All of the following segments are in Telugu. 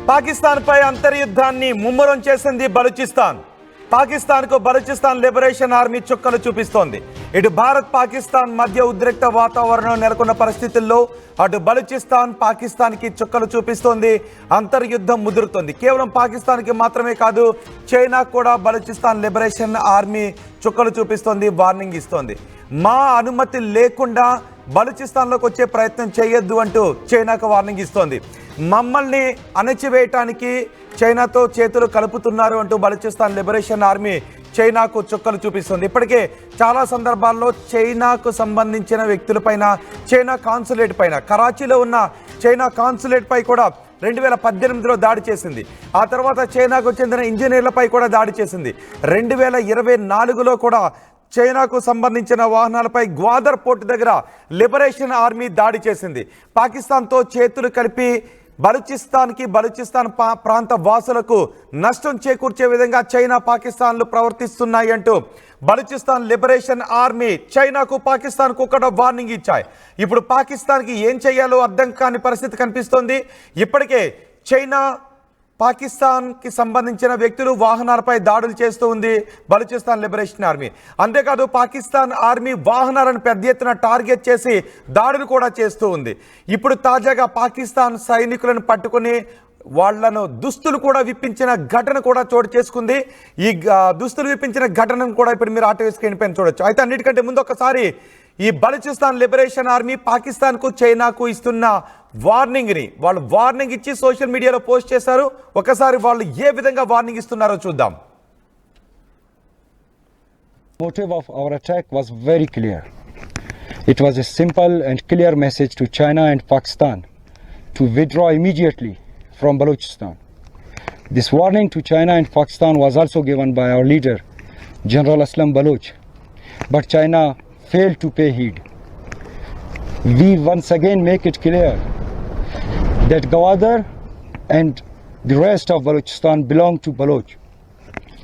పాకిస్తాన్పై అంతర్యుద్ధాన్ని ముమ్మరం చేసింది బలూచిస్తాన్. పాకిస్తాన్కు బలూచిస్తాన్ లిబరేషన్ ఆర్మీ చుక్కలు చూపిస్తోంది. ఇటు భారత్ పాకిస్తాన్ మధ్య ఉద్రిక్త వాతావరణం నెలకొన్న పరిస్థితుల్లో అటు బలూచిస్తాన్ పాకిస్తాన్కి చుక్కలు చూపిస్తోంది. అంతర్యుద్ధం ముదురుతోంది. కేవలం పాకిస్తాన్కి మాత్రమే కాదు, చైనా కూడా బలూచిస్తాన్ లిబరేషన్ ఆర్మీ చుక్కలు చూపిస్తోంది, వార్నింగ్ ఇస్తోంది. మా అనుమతి లేకుండా బలూచిస్తాన్లోకి వచ్చే ప్రయత్నం చేయొద్దు అంటూ చైనాకు వార్నింగ్ ఇస్తోంది. మమ్మల్ని అణచివేయటానికి చైనాతో చేతులు కలుపుతున్నారు అంటూ బలూచిస్తాన్ లిబరేషన్ ఆర్మీ చైనాకు చుక్కలు చూపిస్తుంది. ఇప్పటికే చాలా సందర్భాల్లో చైనాకు సంబంధించిన వ్యక్తులపైన, చైనా కాన్సులేట్ పైన, కరాచీలో ఉన్న చైనా కాన్సులేట్ పై కూడా 2018లో దాడి చేసింది. ఆ తర్వాత చైనాకు చెందిన ఇంజనీర్లపై కూడా దాడి చేసింది. 2024లో కూడా చైనాకు సంబంధించిన వాహనాలపై గ్వాదర్ పోర్టు దగ్గర లిబరేషన్ ఆర్మీ దాడి చేసింది. పాకిస్తాన్తో చేతులు కలిపి బలూచిస్తాన్ ప్రాంత వాసులకు నష్టం చేకూర్చే విధంగా చైనా పాకిస్తాన్లు ప్రవర్తిస్తున్నాయి అంటూ బలూచిస్తాన్ లిబరేషన్ ఆర్మీ చైనాకు పాకిస్తాన్కు కూడా వార్నింగ్ ఇచ్చాయి. ఇప్పుడు పాకిస్తాన్కి ఏం చేయాలో అర్థం కాని పరిస్థితి కనిపిస్తోంది. ఇప్పటికే చైనా పాకిస్తాన్కి సంబంధించిన వ్యక్తులు వాహనాలపై దాడులు చేస్తూ ఉంది బలూచిస్తాన్ లిబరేషన్ ఆర్మీ. అంతేకాదు పాకిస్తాన్ ఆర్మీ వాహనాలను పెద్ద ఎత్తున టార్గెట్ చేసి దాడులు కూడా చేస్తూ ఉంది. ఇప్పుడు తాజాగా పాకిస్తాన్ సైనికులను పట్టుకుని వాళ్లను దుస్తులు కూడా విప్పించిన ఘటన కూడా చోటు చేసుకుంది. ఈ దుస్తులు విప్పించిన ఘటనను కూడా ఇప్పుడు మీరు ఆటో స్క్రీన్ పైన చూడొచ్చు. అయితే అన్నిటికంటే ముందు ఒకసారి ఈ బలూచిస్తాన్ లిబరేషన్ ఆర్మీ పాకిస్తాన్కు చైనాకు ఇస్తున్న వార్నింగ్ని వాళ్ళు వార్నింగ్ ఇచ్చి సోషల్ మీడియాలో పోస్ట్ చేశారు. ఒకసారి వాళ్ళు ఏ విధంగా వార్నింగ్ ఇస్తున్నారో చూద్దాం. Motive of our attack was very clear. It was a simple and clear message to China and Pakistan to withdraw immediately from Balochistan. This warning to China and Pakistan was also given by our leader, General Aslam Baloch, but China failed to pay heed. We once again make it clear that Gwadar and the rest of Balochistan belong to Baloch.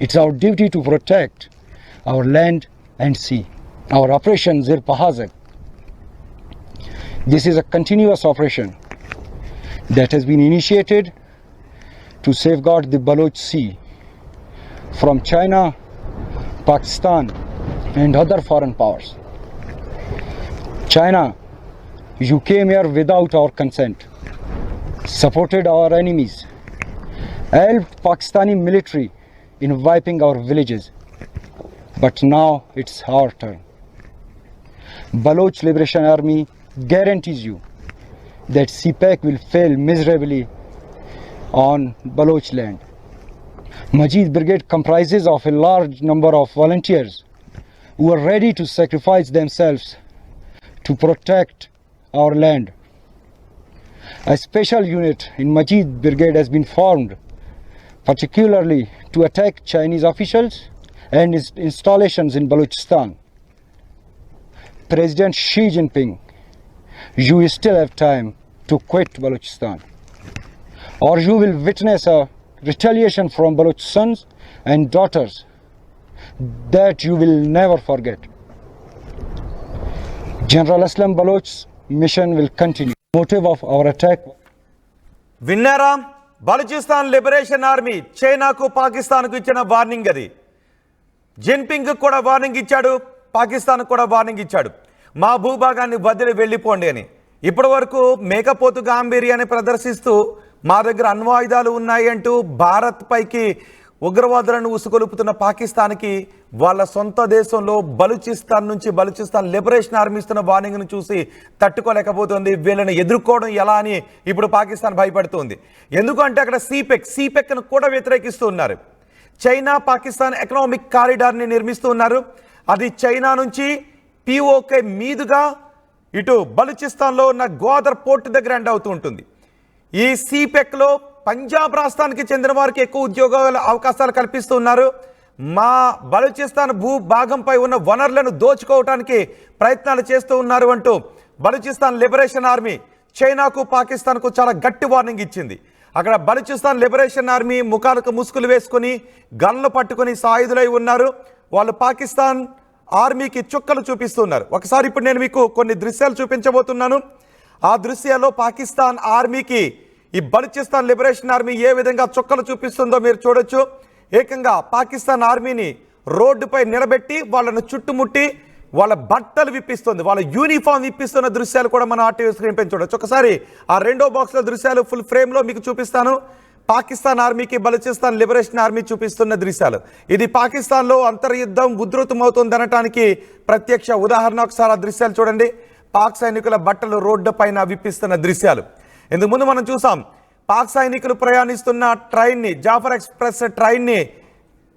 It's our duty to protect our land and sea. Our operation Zir Pahazak. This is a continuous operation that has been initiated to safeguard the Baloch Sea from China, Pakistan and other foreign powers. China, you came here without our consent, supported our enemies, helped Pakistani military in wiping our villages. But now it's our turn. Baloch Liberation Army guarantees you that CPAC will fail miserably on Baloch land. Majid Brigade comprises of a large number of volunteers who are ready to sacrifice themselves to protect our land. A special unit in Majid Brigade has been formed particularly to attack Chinese officials and installations in Balochistan. President Xi Jinping, you still have time to quit Balochistan, or you will witness a retaliation from Baloch sons and daughters that you will never forget. General Aslam Baloch's mission will continue. Motive of our attack. విన్నారా? బలూచిస్తాన్ లిబరేషన్ ఆర్మీ చైనాకు పాకిస్తాన్కు ఇచ్చిన వార్నింగ్ అది. జిన్పింగ్ కూడా వార్నింగ్ ఇచ్చాడు, పాకిస్తాన్ కూడా వార్నింగ్ ఇచ్చాడు. మా భూభాగాన్ని వదిలి వెళ్ళిపోండి అని. ఇప్పటి వరకు మేకపోతు గాంభీర్యాన్ని ప్రదర్శిస్తూ మా దగ్గర అణ్వాయుధాలు ఉన్నాయి అంటూ భారత్ పైకి ఉగ్రవాదులను ఉసుకొలుపుతున్న పాకిస్తాన్కి వాళ్ళ సొంత దేశంలో బలూచిస్తాన్ నుంచి బలూచిస్తాన్ లిబరేషన్ ఆర్మీ ఇస్తున్న వార్నింగ్ను చూసి తట్టుకోలేకపోతుంది. వీళ్ళని ఎదుర్కోవడం ఎలా అని ఇప్పుడు పాకిస్తాన్ భయపడుతుంది. ఎందుకంటే అక్కడ సిపెక్ను కూడా వ్యతిరేకిస్తూ ఉన్నారు. చైనా పాకిస్తాన్ ఎకనామిక్ కారిడార్ని నిర్మిస్తూ ఉన్నారు. అది చైనా నుంచి పిఓకే మీదుగా ఇటు బలూచిస్తాన్లో ఉన్న గ్వాదర్ పోర్టు దగ్గర ఎండ్ అవుతూ ఉంటుంది. ఈ సిపెక్లో పంజాబ్ రాష్ట్రానికి చెందిన వారికి ఎక్కువ ఉద్యోగాల అవకాశాలు కల్పిస్తూ ఉన్నారు. మా బలూచిస్తాన్ భూభాగంపై ఉన్న వనరులను దోచుకోవటానికి ప్రయత్నాలు చేస్తూ ఉన్నారు అంటూ బలూచిస్తాన్ లిబరేషన్ ఆర్మీ చైనాకు పాకిస్తాన్కు చాలా గట్టి వార్నింగ్ ఇచ్చింది. అక్కడ బలూచిస్తాన్ లిబరేషన్ ఆర్మీ ముఖాలకు ముసుగులు వేసుకుని గన్లు పట్టుకుని సాయుధులై ఉన్నారు. వాళ్ళు పాకిస్తాన్ ఆర్మీకి చుక్కలు చూపిస్తున్నారు. ఒకసారి ఇప్పుడు నేను మీకు కొన్ని దృశ్యాలు చూపించబోతున్నాను. ఆ దృశ్యాల్లో పాకిస్తాన్ ఆర్మీకి ఈ బలూచిస్తాన్ లిబరేషన్ ఆర్మీ ఏ విధంగా చుక్కలు చూపిస్తుందో మీరు చూడొచ్చు. ఏకంగా పాకిస్తాన్ ఆర్మీని రోడ్డుపై నిలబెట్టి వాళ్ళను చుట్టుముట్టి వాళ్ళ బట్టలు విప్పిస్తుంది, వాళ్ళ యూనిఫామ్ విప్పిస్తున్న దృశ్యాలు కూడా మనం ఆర్టీవీ స్క్రీన్ పైన చూడొచ్చు. ఒకసారి ఆ రెండో బాక్స్లో దృశ్యాలు ఫుల్ ఫ్రేమ్లో మీకు చూపిస్తాను. పాకిస్తాన్ ఆర్మీకి బలూచిస్తాన్ లిబరేషన్ ఆర్మీ చూపిస్తున్న దృశ్యాలు. ఇది పాకిస్తాన్లో అంతర్యుద్ధం ఉధృతమవుతుంది అనటానికి ప్రత్యక్ష ఉదాహరణ. ఒకసారి ఆ దృశ్యాలు చూడండి. పాక్ సైనికుల బట్టలు రోడ్డు పైన విప్పిస్తున్న దృశ్యాలు. ఇందుకు ముందు మనం చూసాం పాక్ సైనికులు ప్రయాణిస్తున్న ట్రైన్ని, జాఫర్ ఎక్స్ప్రెస్ ట్రైన్ని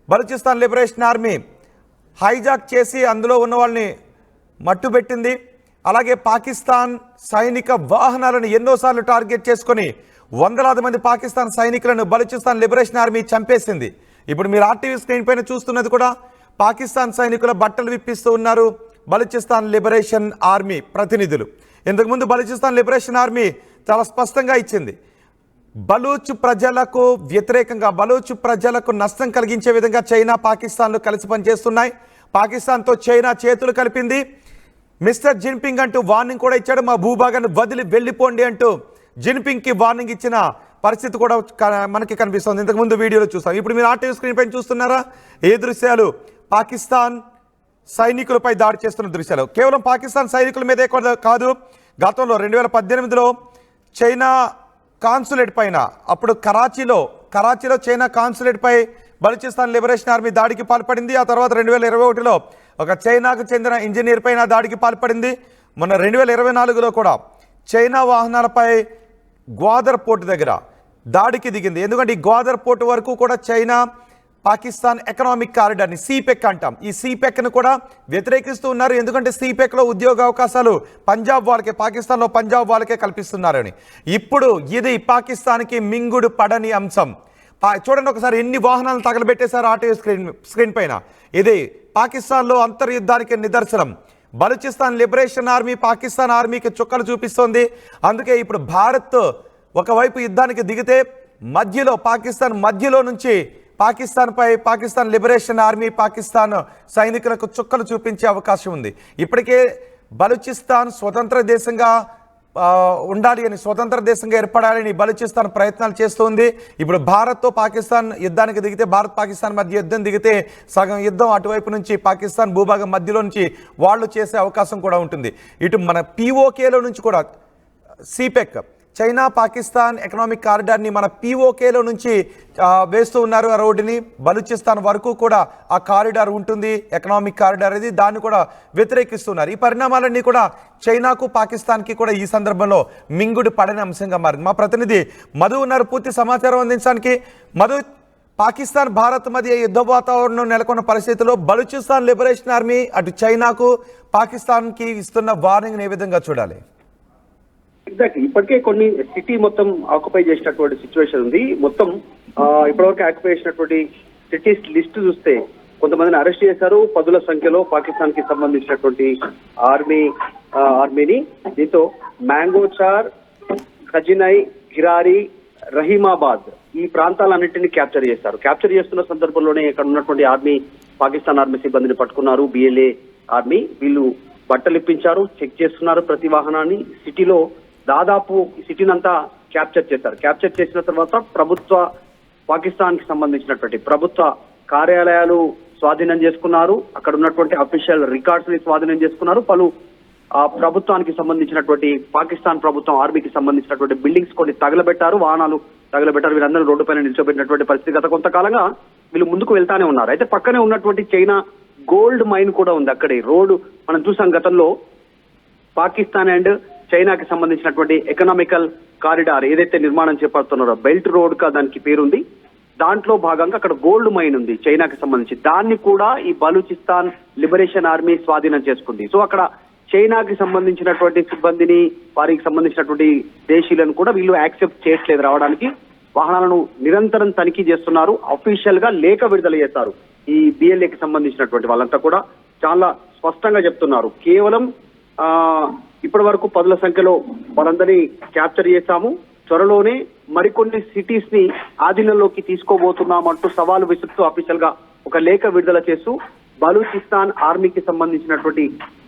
బలూచిస్తాన్ లిబరేషన్ ఆర్మీ హైజాక్ చేసి అందులో ఉన్న వాళ్ళని మట్టుబెట్టింది. అలాగే పాకిస్తాన్ సైనిక వాహనాలను ఎన్నోసార్లు టార్గెట్ చేసుకొని వందలాది మంది పాకిస్తాన్ సైనికులను బలూచిస్తాన్ లిబరేషన్ ఆర్మీ చంపేసింది. ఇప్పుడు మీరు ఆర్టీవీ స్క్రీన్ పైన చూస్తున్నది కూడా పాకిస్తాన్ సైనికుల బట్టలు విప్పిస్తూ ఉన్నారు బలూచిస్తాన్ లిబరేషన్ ఆర్మీ ప్రతినిధులు. ఇంతకుముందు బలూచిస్తాన్ లిబరేషన్ ఆర్మీ చాలా స్పష్టంగా ఇచ్చింది, బలూచ్ ప్రజలకు వ్యతిరేకంగా, బలూచ్ ప్రజలకు నష్టం కలిగించే విధంగా చైనా పాకిస్తాన్లు కలిసి పనిచేస్తున్నాయి. పాకిస్తాన్తో చైనా చేతులు కలిపింది. మిస్టర్ జిన్పింగ్ అంటూ వార్నింగ్ కూడా ఇచ్చాడు, మా భూభాగాన్ని వదిలి వెళ్ళిపోండి అంటూ జిన్పింగ్కి వార్నింగ్ ఇచ్చిన పరిస్థితి కూడా మనకి కనిపిస్తుంది. ఇంతకుముందు వీడియోలో చూస్తాం. ఇప్పుడు మీరు ఆర్టీవీ స్క్రీన్ పైన చూస్తున్నారా ఏ దృశ్యాలు? పాకిస్తాన్ సైనికులపై దాడి చేస్తున్న దృశ్యాలు. కేవలం పాకిస్తాన్ సైనికుల మీదే కాదు, గతంలో 2018లో చైనా కాన్సులేట్ పైన, అప్పుడు కరాచీలో చైనా కాన్సులేట్ పై బలూచిస్తాన్ లిబరేషన్ ఆర్మీ దాడికి పాల్పడింది. ఆ తర్వాత 2021లో ఒక చైనాకు చెందిన ఇంజనీర్ పైన దాడికి పాల్పడింది. మొన్న 2024లో కూడా చైనా వాహనాలపై గ్వాదర్ పోర్టు దగ్గర దాడికి దిగింది. ఎందుకంటే ఈ గ్వాదర్ పోర్టు వరకు కూడా చైనా పాకిస్తాన్ ఎకనామిక్ కారిడార్ని, సిపెక్ అంటాం, ఈ సిపెక్ను కూడా వ్యతిరేకిస్తూ ఉన్నారు. ఎందుకంటే సిపెక్లో ఉద్యోగ అవకాశాలు పంజాబ్ వాళ్ళకే, పాకిస్తాన్లో పంజాబ్ వాళ్ళకే కల్పిస్తున్నారని. ఇప్పుడు ఇది పాకిస్తాన్కి మింగుడు పడని అంశం. చూడండి ఒకసారి ఎన్ని వాహనాలను తగలబెట్టేశారు ఆర్టీవీ స్క్రీన్ పైన. ఇది పాకిస్తాన్లో అంతర్యుద్ధానికి నిదర్శనం. బలూచిస్తాన్ లిబరేషన్ ఆర్మీ పాకిస్తాన్ ఆర్మీకి చుక్కలు చూపిస్తోంది. అందుకే ఇప్పుడు భారత్ ఒకవైపు యుద్ధానికి దిగితే పాకిస్తాన్ మధ్యలో నుంచి పాకిస్తాన్ లిబరేషన్ ఆర్మీ పాకిస్తాన్ సైనికులకు చుక్కలు చూపించే అవకాశం ఉంది. ఇప్పటికే బలూచిస్తాన్ స్వతంత్ర దేశంగా ఉండాలి అని, స్వతంత్ర దేశంగా ఏర్పడాలని బలూచిస్తాన్ ప్రయత్నాలు చేస్తుంది. ఇప్పుడు భారత్తో పాకిస్తాన్ యుద్ధానికి దిగితే, భారత్ పాకిస్తాన్ మధ్య యుద్ధం దిగితే సగం యుద్ధం అటువైపు నుంచి పాకిస్తాన్ భూభాగం మధ్యలో నుంచి వాళ్ళు చేసే అవకాశం కూడా ఉంటుంది. ఇటు మన POKలో నుంచి కూడా సిపెక్, చైనా పాకిస్తాన్ ఎకనామిక్ కారిడార్ని మన POKలో నుంచి వేస్తూ ఉన్నారు. ఆ రోడ్డుని బలూచిస్తాన్ వరకు కూడా ఆ కారిడార్ ఉంటుంది, ఎకనామిక్ కారిడార్ అది, దాన్ని కూడా వ్యతిరేకిస్తున్నారు. ఈ పరిణామాలన్నీ కూడా చైనాకు పాకిస్తాన్కి కూడా ఈ సందర్భంలో మింగుడు పడని అంశంగా మారింది. మా ప్రతినిధి మధు ఉన్నారు పూర్తి సమాచారం అందించడానికి. మధు, పాకిస్తాన్ భారత్ మధ్య యుద్ధ వాతావరణం నెలకొన్న పరిస్థితుల్లో బలూచిస్తాన్ లిబరేషన్ ఆర్మీ అటు చైనాకు పాకిస్తాన్కి ఇస్తున్న వార్నింగ్ ఏ విధంగా చూడాలి? ఎగ్జాక్ట్లీ, ఇప్పటికే కొన్ని సిటీ మొత్తం ఆక్యుపై చేసినటువంటి సిచ్యువేషన్ ఉంది. మొత్తం ఇప్పటివరకు ఆక్యుపై చేసినటువంటి సిటీస్ లిస్ట్ చూస్తే కొంతమందిని అరెస్ట్ చేశారు. పదుల సంఖ్యలో పాకిస్తాన్ కి సంబంధించినటువంటి ఆర్మీని. దీంతో మ్యాంగోచార్, ఖజినై, హిరారి, రహీమాబాద్ ఈ ప్రాంతాలన్నింటినీ క్యాప్చర్ చేశారు. క్యాప్చర్ చేస్తున్న సందర్భంలోనే ఇక్కడ ఉన్నటువంటి పాకిస్తాన్ ఆర్మీ సిబ్బందిని పట్టుకున్నారు. BLA ఆర్మీ వీళ్ళు బట్టలు ఇప్పించారు, చెక్ చేస్తున్నారు ప్రతి వాహనాన్ని. సిటీలో దాదాపు సిటీని అంతా క్యాప్చర్ చేశారు. క్యాప్చర్ చేసిన తర్వాత పాకిస్తాన్ కి సంబంధించినటువంటి ప్రభుత్వ కార్యాలయాలు స్వాధీనం చేసుకున్నారు. అక్కడ ఉన్నటువంటి అఫీషియల్ రికార్డ్స్ ని స్వాధీనం చేసుకున్నారు. పలు ప్రభుత్వానికి సంబంధించినటువంటి, పాకిస్తాన్ ప్రభుత్వం ఆర్మీకి సంబంధించినటువంటి బిల్డింగ్స్ కొన్ని తగలబెట్టారు, వాహనాలు తగలబెట్టారు. వీళ్ళందరూ రోడ్డు పైన నిల్చోబెట్టినటువంటి పరిస్థితి. గత కొంతకాలంగా వీళ్ళు ముందుకు వెళ్తానే ఉన్నారు. అయితే పక్కనే ఉన్నటువంటి చైనా గోల్డ్ మైన్ కూడా ఉంది అక్కడే. రోడ్డు మనం చూసాం గతంలో, పాకిస్తాన్ అండ్ చైనాకి సంబంధించినటువంటి ఎకనామికల్ కారిడార్ ఏదైతే నిర్మాణం చేపడుతున్నారో, బెల్ట్ రోడ్ గా దానికి పేరుంది. దాంట్లో భాగంగా అక్కడ గోల్డ్ మైన్ ఉంది చైనాకి సంబంధించి. దాన్ని కూడా ఈ బలూచిస్తాన్ లిబరేషన్ ఆర్మీ స్వాధీనం చేసుకుంది. సో అక్కడ చైనాకి సంబంధించినటువంటి సిబ్బందిని, వారికి సంబంధించినటువంటి దేశీయులను కూడా వీళ్ళు యాక్సెప్ట్ చేయట్లేదు రావడానికి. వాహనాలను నిరంతరం తనిఖీ చేస్తున్నారు. అఫీషియల్ గా లేఖ విడుదల చేస్తారు. ఈ BLAకి సంబంధించినటువంటి వాళ్ళంతా కూడా చాలా స్పష్టంగా చెప్తున్నారు, కేవలం ఇప్పటి వరకు పదుల సంఖ్యలో వాళ్ళందరినీ క్యాప్చర్ చేశాము, త్వరలోనే మరికొన్ని సిటీస్ ని ఆధీనంలోకి తీసుకోబోతున్నామంటూ సవాలు విసురుతూ అఫీషియల్ గా ఒక లేఖ విడుదల చేస్తూ బలూచిస్తాన్ ఆర్మీకి సంబంధించినటువంటి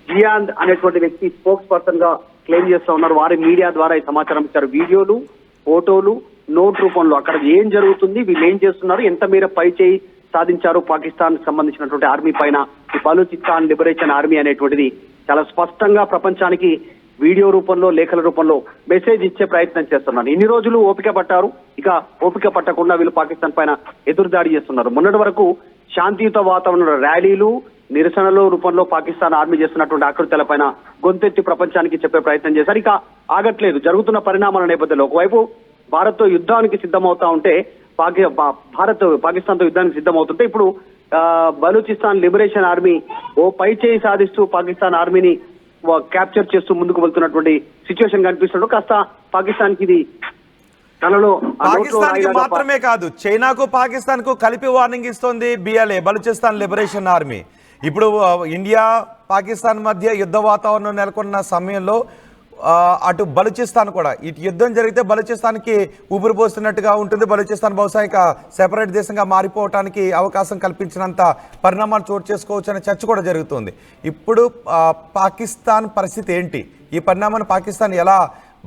జియాంద్ అనేటువంటి వ్యక్తి స్పోక్స్ పర్సన్ గా క్లెయిమ్ చేస్తూ ఉన్నారు. వారి మీడియా ద్వారా ఈ సమాచారం ఇచ్చారు. వీడియోలు, ఫోటోలు, నోట్ రూపంలో అక్కడ ఏం జరుగుతుంది, వీళ్ళు ఏం చేస్తున్నారు, ఎంత మేర పై చేయి సాధించారు పాకిస్తాన్ సంబంధించినటువంటి ఆర్మీ పైన ఈ బలూచిస్తాన్ లిబరేషన్ ఆర్మీ అనేటువంటిది చాలా స్పష్టంగా ప్రపంచానికి వీడియో రూపంలో, లేఖల రూపంలో మెసేజ్ ఇచ్చే ప్రయత్నం చేస్తున్నారు. ఇన్ని రోజులు ఓపిక పట్టారు, ఇక ఓపిక పట్టకుండా వీళ్ళు పాకిస్తాన్ పైన ఎదురుదాడి చేస్తున్నారు. మొన్నటి వరకు శాంతియుత వాతావరణంలో ర్యాలీలు, నిరసనల రూపంలో పాకిస్తాన్ ఆర్మీ చేస్తున్నటువంటి ఆకృతులపైన గొంతెత్తి ప్రపంచానికి చెప్పే ప్రయత్నం చేశారు. ఇక ఆగట్లేదు. జరుగుతున్న పరిణామాల నేపథ్యంలో ఒకవైపు భారత్ తో యుద్ధానికి సిద్ధమవుతా ఉంటే భారత్ పాకిస్తాన్ తో యుద్ధానికి సిద్ధమవుతుంటే ఇప్పుడు బలూచిస్తాన్ లిబరేషన్ ఆర్మీ ఓ పై చేయి సాధిస్తూ పాకిస్తాన్ ఆర్మీని క్యాప్చర్ చేస్తూ ముందుకు వెళ్తున్నటువంటి సిచ్యువేషన్ కనిపిస్తున్నాడు. కాస్త పాకిస్తాన్ కి ఇది తనలో పాకిస్తాన్ కి మాత్రమే కాదు, చైనాకు పాకిస్తాన్ కు కలిపి వార్నింగ్ ఇస్తోంది BLA బలూచిస్తాన్ లిబరేషన్ ఆర్మీ. ఇప్పుడు ఇండియా పాకిస్తాన్ మధ్య యుద్ధ వాతావరణం నెలకొన్న సమయంలో అటు బలూచిస్తాన్ కూడా ఇటు యుద్ధం జరిగితే బలూచిస్తాన్కి ఊపిరి పోస్తున్నట్టుగా ఉంటుంది. బలూచిస్తాన్ బహుశా ఇక సెపరేట్ దేశంగా మారిపోవటానికి అవకాశం కల్పించినంత పరిణామాలు చోటు చేసుకోవచ్చు అనే చర్చ కూడా జరుగుతుంది. ఇప్పుడు పాకిస్తాన్ పరిస్థితి ఏంటి? ఈ పరిణామాన్ని పాకిస్తాన్ ఎలా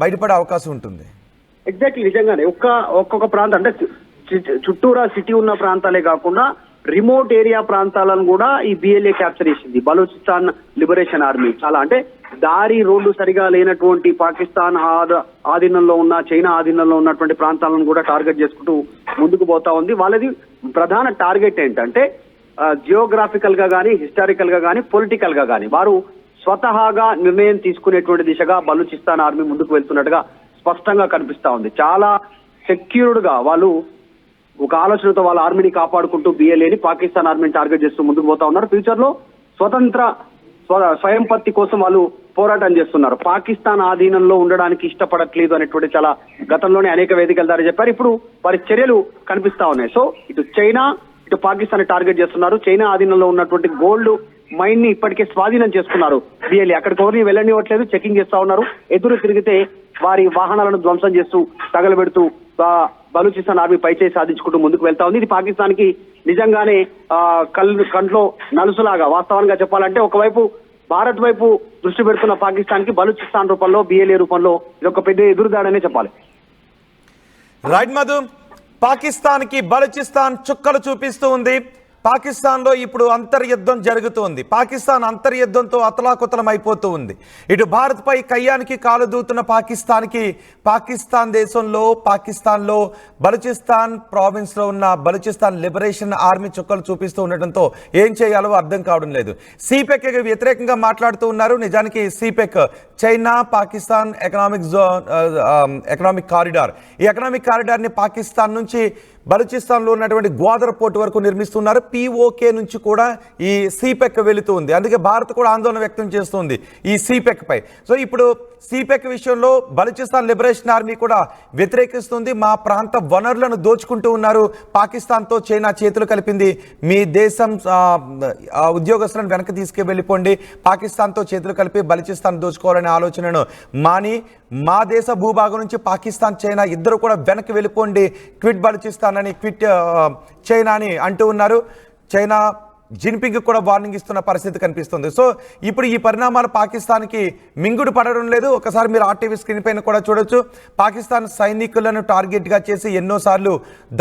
బయటపడే అవకాశం ఉంటుంది? ఎగ్జాక్ట్లీ, నిజంగానే ఒక్కొక్క ప్రాంతం అంటే చుట్టూరా సిటీ ఉన్న ప్రాంతాలే కాకుండా రిమోట్ ఏరియా ప్రాంతాలను కూడా ఈ BLA క్యాప్చర్ చేసింది. బలూచిస్తాన్ లిబరేషన్ ఆర్మీ చాలా అంటే దారి రోడ్డు సరిగా లేనటువంటి పాకిస్తాన్ ఆధీనంలో ఉన్న, చైనా ఆధీనంలో ఉన్నటువంటి ప్రాంతాలను కూడా టార్గెట్ చేసుకుంటూ ముందుకు పోతా ఉంది. వాళ్ళది ప్రధాన టార్గెట్ ఏంటంటే జియోగ్రాఫికల్ గా కానీ, హిస్టారికల్ గా కానీ, పొలిటికల్ గా కానీ వారు స్వతహాగా నిర్ణయం తీసుకునేటువంటి దిశగా బలూచిస్తాన్ ఆర్మీ ముందుకు వెళ్తున్నట్టుగా స్పష్టంగా కనిపిస్తా ఉంది. చాలా సెక్యూర్డ్ గా వాళ్ళు ఒక ఆలోచనతో వాళ్ళ ఆర్మీని కాపాడుకుంటూ BLAని పాకిస్తాన్ ఆర్మీని టార్గెట్ చేస్తూ ముందుకు పోతా ఉన్నారు. ఫ్యూచర్ లో స్వయంపత్తి కోసం వాళ్ళు పోరాటం చేస్తున్నారు. పాకిస్తాన్ ఆధీనంలో ఉండడానికి ఇష్టపడట్లేదు అనేటువంటి చాలా గతంలోనే అనేక వేదికల ద్వారా చెప్పారు. ఇప్పుడు వారి చర్యలు కనిపిస్తా ఉన్నాయి. సో ఇటు చైనా, ఇటు పాకిస్తాన్ టార్గెట్ చేస్తున్నారు. చైనా ఆధీనంలో ఉన్నటువంటి గోల్డ్ మైన్ ని ఇప్పటికే స్వాధీనం చేసుకున్నారు BLA. అక్కడికి ఎవరిని వెళ్ళనివ్వట్లేదు, చెకింగ్ చేస్తా ఉన్నారు. ఎదురు తిరిగితే వారి వాహనాలను ధ్వంసం చేస్తూ తగలబెడుతూ బలూచిస్తాన్ ఆర్మీ పై చేయి సాధించుకుంటూ ముందుకు వెళ్తా ఉంది. ఇది పాకిస్తాన్ కి నిజంగానే కంట్లో నలుసులాగా. వాస్తవంగా చెప్పాలంటే ఒకవైపు భారత్ వైపు దృష్టి పెడుతున్న పాకిస్తాన్ కి బలూచిస్తాన్ రూపంలో, BLA రూపంలో ఇది ఒక పెద్ద ఎదురుదాడనే చెప్పాలి. రైట్ మధు, పాకిస్తాన్ కి బలూచిస్తాన్ చుక్కలు చూపిస్తూ ఉంది. పాకిస్తాన్లో ఇప్పుడు అంతర్యుద్ధం జరుగుతోంది. పాకిస్తాన్ అంతర్యుద్ధంతో అతలాకుతలం అయిపోతూ ఉంది. ఇటు భారత్పై కయ్యానికి కాలు దూతున్న పాకిస్తాన్ పాకిస్తాన్లో బలూచిస్తాన్ ప్రావిన్స్లో ఉన్న బలూచిస్తాన్ లిబరేషన్ ఆర్మీ చుక్కలు చూపిస్తూ ఉండటంతో ఏం చేయాలో అర్థం కావడం లేదు. సిపెక్ వ్యతిరేకంగా మాట్లాడుతూ ఉన్నారు. నిజానికి సిపెక్ చైనా పాకిస్తాన్ ఎకనామిక్ కారిడార్. ఈ ఎకనామిక్ కారిడార్ని పాకిస్తాన్ నుంచి బలూచిస్తాన్లో ఉన్నటువంటి గ్వాదర్ పోర్ట్ వరకు నిర్మిస్తున్నారు. POK నుంచి కూడా ఈ సిపెక్ వెళుతూ ఉంది. అందుకే భారత్ కూడా ఆందోళన వ్యక్తం చేస్తుంది ఈ సిపెక్ పై. సో ఇప్పుడు సిపెక్ విషయంలో బలూచిస్తాన్ లిబరేషన్ ఆర్మీ కూడా వ్యతిరేకిస్తుంది. మా ప్రాంత వనరులను దోచుకుంటూ ఉన్నారు, పాకిస్తాన్తో చైనా చేతులు కలిపింది, మీ దేశం ఉద్యోగస్తులను వెనక్కి తీసుకువెళ్ళిపోండి, పాకిస్తాన్తో చేతులు కలిపి బలూచిస్తాన్ దోచుకోవాలనే ఆలోచనను మాని మా దేశ భూభాగం నుంచి పాకిస్తాన్, చైనా ఇద్దరు కూడా వెనక్కి వెళ్ళిపోండి, క్విట్ బలూచిస్తాన్ అని, క్విట్ చైనా అని అంటూ ఉన్నారు. చైనా జిన్పింగ్ కూడా వార్నింగ్ ఇస్తున్న పరిస్థితి కనిపిస్తుంది. సో ఇప్పుడు ఈ పరిణామాలు పాకిస్తాన్కి మింగుడు పడడం లేదు. ఒకసారి మీరు RTV స్క్రీన్ పైన కూడా చూడొచ్చు. పాకిస్తాన్ సైనికులను టార్గెట్గా చేసి ఎన్నోసార్లు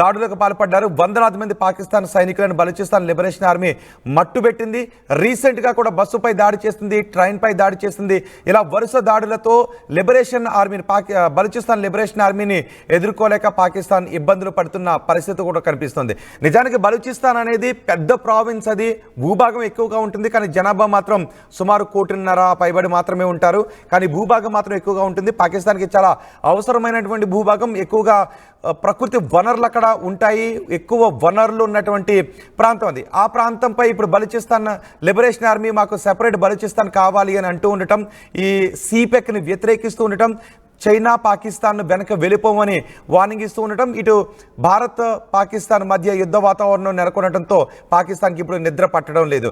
దాడులకు పాల్పడ్డారు. వందలాది మంది పాకిస్తాన్ సైనికులను బలూచిస్తాన్ లిబరేషన్ ఆర్మీ మట్టుబెట్టింది. రీసెంట్గా కూడా బస్సుపై దాడి చేస్తుంది, ట్రైన్పై దాడి చేస్తుంది. ఇలా వరుస దాడులతో బలూచిస్తాన్ లిబరేషన్ ఆర్మీని ఎదుర్కోలేక పాకిస్తాన్ ఇబ్బందులు పడుతున్న పరిస్థితి కూడా కనిపిస్తుంది. నిజానికి బలూచిస్తాన్ అనేది పెద్ద ప్రావిన్స్, అది భూభాగం ఎక్కువగా ఉంటుంది, కానీ జనాభా మాత్రం సుమారు 1.5 పైబడి మాత్రమే ఉంటారు. కానీ భూభాగం మాత్రం ఎక్కువగా ఉంటుంది. పాకిస్తాన్కి చాలా అవసరమైనటువంటి భూభాగం, ఎక్కువగా ప్రకృతి వనరులు అక్కడ ఉంటాయి, ఎక్కువ వనరులు ఉన్నటువంటి ప్రాంతం అది. ఆ ప్రాంతంపై ఇప్పుడు బలూచిస్తాన్ లిబరేషన్ ఆర్మీ మాకు సెపరేట్ బలూచిస్తాన్ కావాలి అని అంటూ ఉండటం, ఈ సిపెక్ని వ్యతిరేకిస్తూ ఉండటం, చైనా పాకిస్తాన్ వెనక వెళ్ళిపోమని వార్నింగ్ ఇస్తూ ఉండటం, ఇటు భారత్ పాకిస్తాన్ మధ్య యుద్ధ వాతావరణం నెలకొనడంతో పాకిస్తాన్కి ఇప్పుడు నిద్ర పట్టడం లేదు.